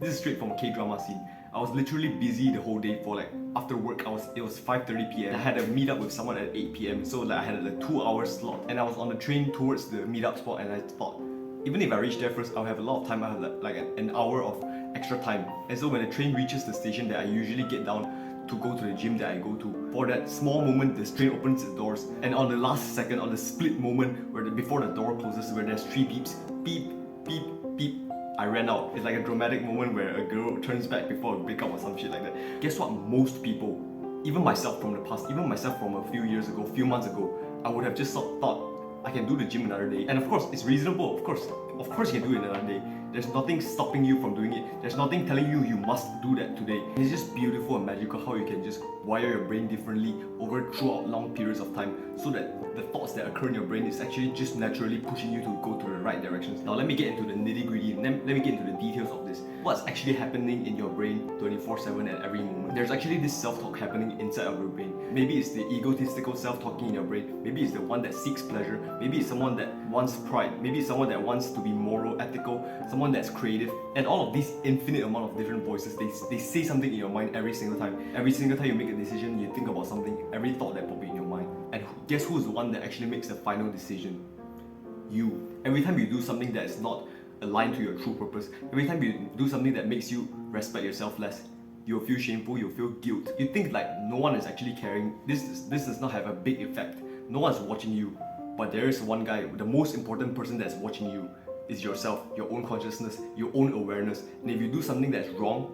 This is straight from a K-drama scene. I was literally busy the whole day for after work. It was 5:30 p.m. I had a meetup with someone at 8 p.m. So I had a 2-hour slot, and I was on the train towards the meetup spot, and I thought, even if I reach there first, I'll have a lot of time. I have an hour of extra time. And so when the train reaches the station that I usually get down to go to the gym that I go to, for that small moment, this train opens its doors, and on the last second, on the split moment before the door closes, where there's 3 beeps, beep, beep, beep, I ran out. It's like a dramatic moment where a girl turns back before a breakup or some shit like that. Guess what? Most people, even myself from the past, even myself from a few years ago, few months ago, I would have just thought, I can do the gym another day. And of course, it's reasonable. Of course you can do it another day. There's nothing stopping you from doing it. There's nothing telling you you must do that today. And it's just beautiful and magical how you can just wire your brain differently throughout long periods of time, so that the thoughts that occur in your brain is actually just naturally pushing you to go to the right directions. Now let me get into the nitty-gritty, and let me get into the details of this. What's actually happening in your brain 24/7 at every moment? There's actually this self-talk happening inside of your brain. Maybe it's the egotistical self-talking in your brain. Maybe it's the one that seeks pleasure. Maybe it's someone that wants pride. Maybe it's someone that wants to be moral, ethical, someone that's creative. And all of these infinite amount of different voices, they say something in your mind every single time. Every single time you make a decision, you think about something, every thought that pops in your mind. And guess who's the one that actually makes the final decision? You. Every time you do something that is not aligned to your true purpose, every time you do something that makes you respect yourself less, you'll feel shameful, you'll feel guilt. You think no one is actually caring. This does not have a big effect. No one's watching you. But there is one guy, the most important person that's watching you is yourself, your own consciousness, your own awareness. And if you do something that's wrong,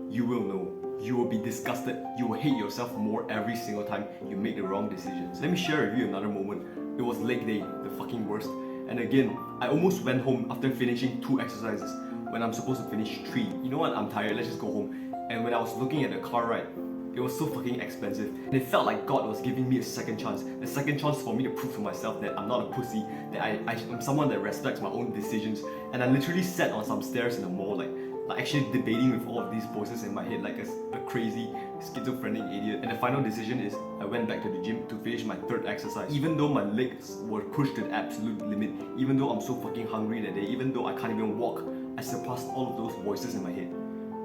you will know. You will be disgusted. You will hate yourself more every single time you make the wrong decisions. Let me share with you another moment. It was leg day, the fucking worst. And again, I almost went home after finishing 2 exercises when I'm supposed to finish 3. You know what? I'm tired. Let's just go home. And when I was looking at the car ride, it was so fucking expensive. And it felt like God was giving me a second chance. A second chance for me to prove to myself that I'm not a pussy, that I'm someone that respects my own decisions. And I literally sat on some stairs in the mall, like actually debating with all of these voices in my head like a crazy schizophrenic idiot. And the final decision is I went back to the gym to finish my 3rd exercise. Even though my legs were pushed to the absolute limit, even though I'm so fucking hungry that day, even though I can't even walk, I surpassed all of those voices in my head.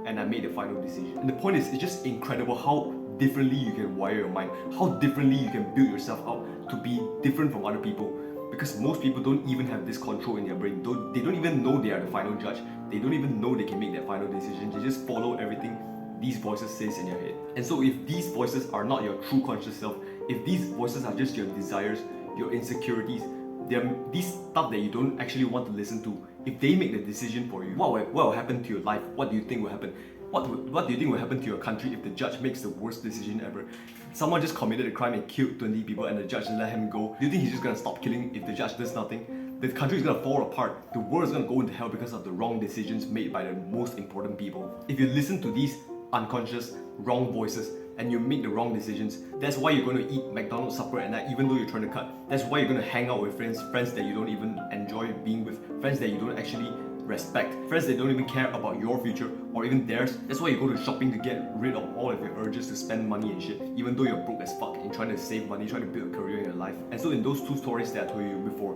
And I made the final decision. And the point is, it's just incredible how differently you can wire your mind, how differently you can build yourself up to be different from other people. Because most people don't even have this control in their brain. They don't even know they are the final judge. They don't even know they can make that final decision. They just follow everything these voices says in your head. And so if these voices are not your true conscious self, if these voices are just your desires, your insecurities, they're these stuff that you don't actually want to listen to, if they make the decision for you, what will happen to your life? What do you think will happen? What do you think will happen to your country if the judge makes the worst decision ever? Someone just committed a crime and killed 20 people and the judge let him go. Do you think he's just gonna stop killing if the judge does nothing? The country is gonna fall apart. The world is gonna go into hell because of the wrong decisions made by the most important people. If you listen to these unconscious, wrong voices and you make the wrong decisions, that's why you're going to eat McDonald's supper at night even though you're trying to cut. That's why you're going to hang out with friends that you don't even enjoy being with, friends that you don't actually respect, friends that don't even care about your future or even theirs. That's why you go to shopping to get rid of all of your urges to spend money and shit, even though you're broke as fuck and trying to save money, trying to build a career in your life. And so in those 2 stories that I told you before,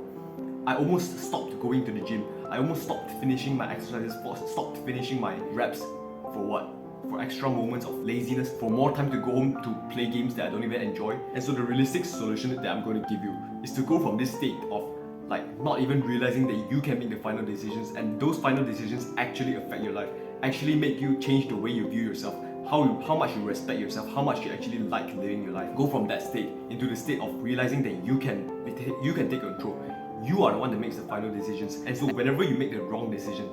I almost stopped going to the gym. I almost stopped finishing my exercises, stopped finishing my reps. For what? For extra moments of laziness, for more time to go home to play games that I don't even enjoy. And so the realistic solution that I'm going to give you is to go from this state of not even realizing that you can make the final decisions, and those final decisions actually affect your life, actually make you change the way you view yourself, how much you respect yourself, how much you actually like living your life. Go from that state into the state of realizing that you can take control. You are the one that makes the final decisions. And so whenever you make the wrong decision,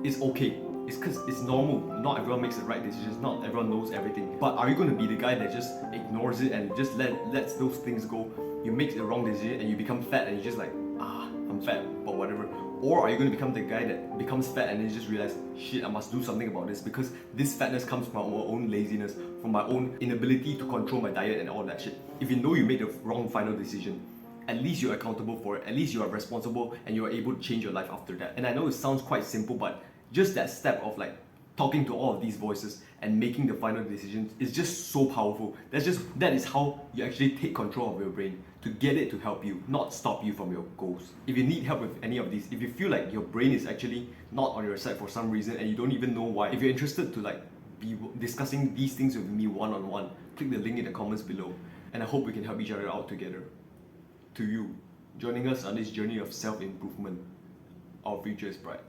it's okay. It's because it's normal. Not everyone makes the right decisions. Not everyone knows everything. But are you going to be the guy that just ignores it and just lets those things go? You make the wrong decision and you become fat and you're just like, I'm fat, but whatever. Or are you going to become the guy that becomes fat and then you just realize, shit, I must do something about this, because this fatness comes from my own laziness, from my own inability to control my diet and all that shit. If you know you made the wrong final decision, at least you're accountable for it. At least you are responsible and you are able to change your life after that. And I know it sounds quite simple, but just that step of talking to all of these voices and making the final decisions is just so powerful. That is how you actually take control of your brain, to get it to help you, not stop you from your goals. If you need help with any of these, if you feel like your brain is actually not on your side for some reason and you don't even know why, if you're interested to be discussing these things with me one-on-one, click the link in the comments below, and I hope we can help each other out together. To you, joining us on this journey of self-improvement, our future is bright.